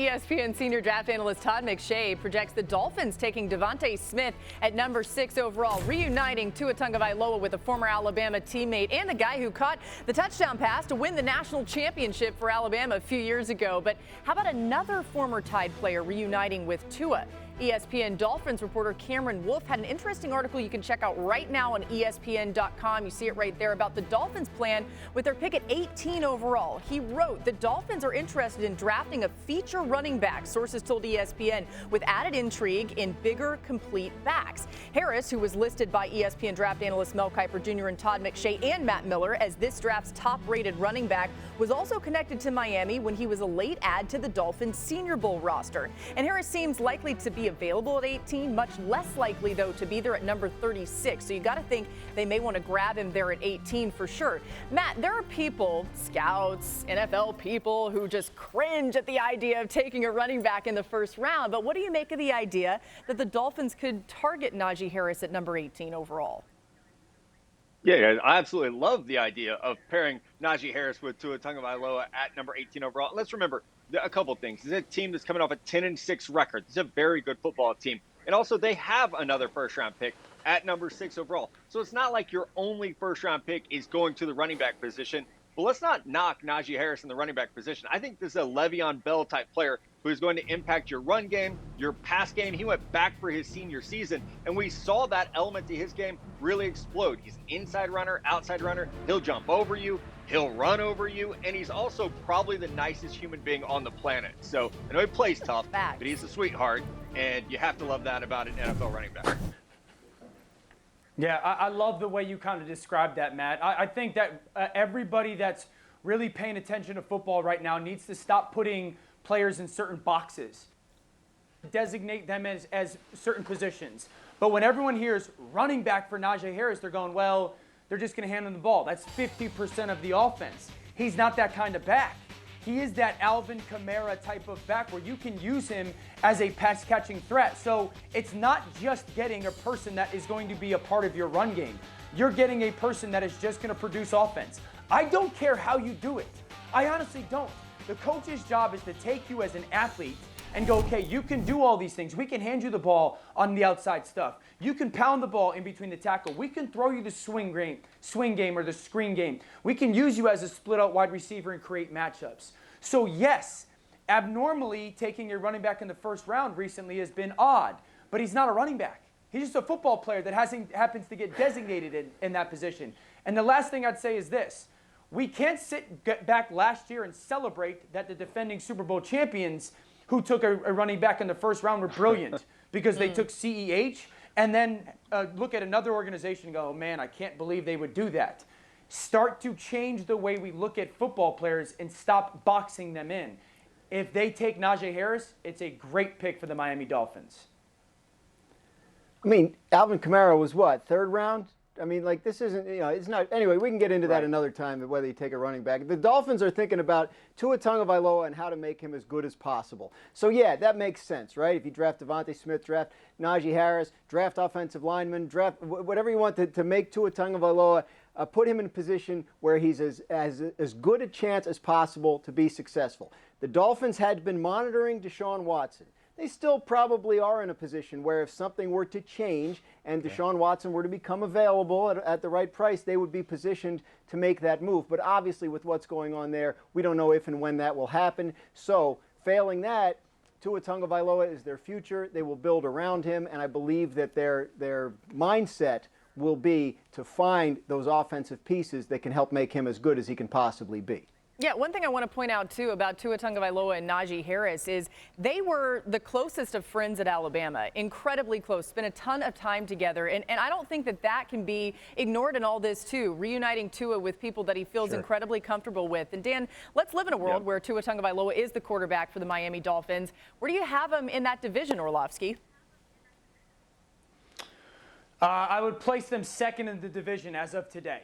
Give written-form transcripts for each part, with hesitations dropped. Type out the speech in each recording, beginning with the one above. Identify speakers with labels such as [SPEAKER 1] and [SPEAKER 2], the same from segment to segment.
[SPEAKER 1] ESPN senior draft analyst Todd McShay projects the Dolphins taking Devontae Smith at number 6 overall, reuniting Tua Tagovailoa with a former Alabama teammate and the guy who caught the touchdown pass to win the national championship for Alabama a few years ago. But how about another former Tide player reuniting with Tua? ESPN Dolphins reporter Cameron Wolfe had an interesting article you can check out right now on ESPN.com. You see it right there about the Dolphins' plan with their pick at 18 overall. He wrote, the Dolphins are interested in drafting a feature running back, sources told ESPN, with added intrigue in bigger, complete backs. Harris, who was listed by ESPN draft analyst Mel Kiper Jr. and Todd McShay and Matt Miller as this draft's top-rated running back, was also connected to Miami when he was a late add to the Dolphins' Senior Bowl roster. And Harris seems likely to be available at 18, much less likely, though, to be there at number 36. So you got to think they may want to grab him there at 18 for sure. Matt, there are people, scouts, NFL people, who just cringe at the idea of taking a running back in the first round. But what do you make of the idea that the Dolphins could target Najee Harris at number 18 overall?
[SPEAKER 2] Yeah, I absolutely love the idea of pairing Najee Harris with Tua Tagovailoa at number 18 overall. And let's remember a couple things. This is a team that's coming off a 10-6 record. This is a very good football team. And also, they have another first-round pick at number 6 overall. So it's not like your only first-round pick is going to the running back position. But let's not knock Najee Harris in the running back position. I think this is a Le'Veon Bell-type player who is going to impact your run game, your pass game. He went back for his senior season, and we saw that element to his game really explode. He's an inside runner, outside runner. He'll jump over you. He'll run over you, and he's also probably the nicest human being on the planet. So I know he plays tough, but he's a sweetheart, and you have to love that about an NFL running back.
[SPEAKER 3] Yeah, I love the way you kind of described that, Matt. I think that everybody that's really paying attention to football right now needs to stop putting players in certain boxes, designate them as certain positions. But when everyone hears running back for Najee Harris, they're going, well, they're just going to hand him the ball. That's 50% of the offense. He's not that kind of back. He is that Alvin Kamara type of back where you can use him as a pass-catching threat. So it's not just getting a person that is going to be a part of your run game. You're getting a person that is just going to produce offense. I don't care how you do it. I honestly don't. The coach's job is to take you as an athlete and go, okay, you can do all these things. We can hand you the ball on the outside stuff. You can pound the ball in between the tackle. We can throw you the swing game or the screen game. We can use you as a split-out wide receiver and create matchups. So yes, abnormally taking a running back in the first round recently has been odd, but he's not a running back. He's just a football player that happens to get designated in that position. And the last thing I'd say is this. We can't get back last year and celebrate that the defending Super Bowl champions who took a running back in the first round were brilliant because they took CEH, and then look at another organization and go, oh, man, I can't believe they would do that. Start to change the way we look at football players and stop boxing them in. If they take Najee Harris, it's a great pick for the Miami Dolphins.
[SPEAKER 4] I mean, Alvin Kamara was what, third round? I mean, like, this isn't, it's not. Anyway, we can get into that another time, whether you take a running back. The Dolphins are thinking about Tua Tagovailoa and how to make him as good as possible. So, yeah, that makes sense, right? If you draft Devontae Smith, draft Najee Harris, draft offensive linemen, draft whatever you want to make Tua Tagovailoa, put him in a position where he's as good a chance as possible to be successful. The Dolphins had been monitoring Deshaun Watson. They still probably are in a position where if something were to change and Deshaun Watson were to become available at the right price, they would be positioned to make that move. But obviously with what's going on there, we don't know if and when that will happen. So failing that, Tua Tagovailoa is their future. They will build around him, and I believe that their mindset will be to find those offensive pieces that can help make him as good as he can possibly be.
[SPEAKER 1] Yeah, one thing I want to point out, too, about Tua Tagovailoa and Najee Harris is they were the closest of friends at Alabama, incredibly close, spent a ton of time together. And I don't think that can be ignored in all this, too, reuniting Tua with people that he feels incredibly comfortable with. And, Dan, let's live in a world where Tua Tagovailoa is the quarterback for the Miami Dolphins. Where do you have him in that division, Orlovsky?
[SPEAKER 3] I would place them second in the division as of today.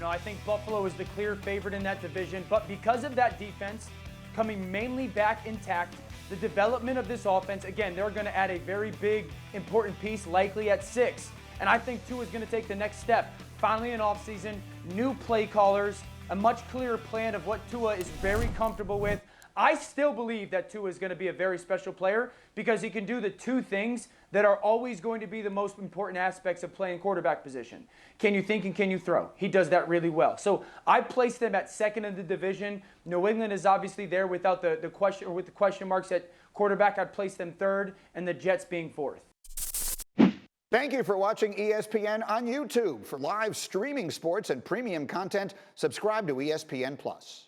[SPEAKER 3] I think Buffalo is the clear favorite in that division, but because of that defense coming mainly back intact, the development of this offense, again, they're going to add a very big, important piece, likely at 6. And I think Tua is going to take the next step. Finally, an offseason, new play callers, a much clearer plan of what Tua is very comfortable with. I still believe that Tua is going to be a very special player because he can do the two things that are always going to be the most important aspects of playing quarterback position. Can you think and can you throw? He does that really well. So I place them at second in the division. New England is obviously there without the question, or with the question marks at quarterback. I'd place them third, and the Jets being fourth.
[SPEAKER 5] Thank you for watching ESPN on YouTube. For live streaming sports and premium content, subscribe to ESPN+.